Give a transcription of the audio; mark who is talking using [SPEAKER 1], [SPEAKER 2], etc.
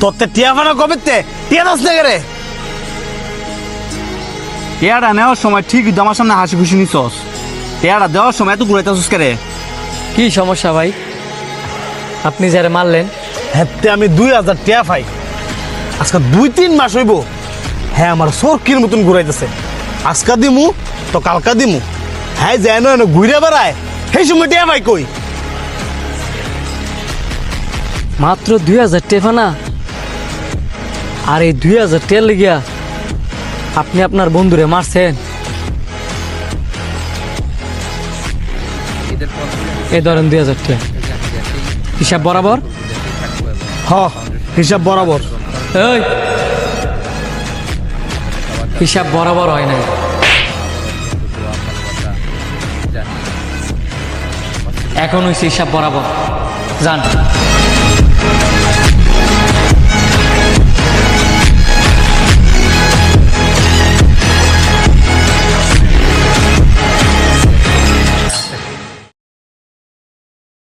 [SPEAKER 1] তোরতে টিয়া ফানা কবে টিয়া দাস না রে?
[SPEAKER 2] টিয়াটা নেওয়ার সময় ঠিকই তো আমার সামনে হাসি খুশি নিছস, টিয়াটা দেওয়ার সময় এত ঘুরাইতেছস কে রে?
[SPEAKER 3] কি সমস্যা ভাই? আপনি যারা মারলেন
[SPEAKER 1] হ্যাঁ আমি 2000 টিয়া পাই। আজকে 2-3 মাস হইব হ্যাঁ আমার সরকির মতন ঘুরাইতেছে। আজকা দিমু তো কালকা দিমু, হ্যাঁ যেন ঘুরে বেড়ায় সেই সময় টিয়া পাই কই?
[SPEAKER 3] মাত্র 2000 টাকা না? আর এই 2000 টাকা লেগিয়া আপনি আপনার বন্ধুরে মারছেন? এই ধরেন 2000 টাকা, হিসাব বরাবর?
[SPEAKER 1] হ হিসাব বরাবর।
[SPEAKER 3] এই হিসাব বরাবর হয় নাই। এখন হয়েছে হিসাব বরাবর, জান।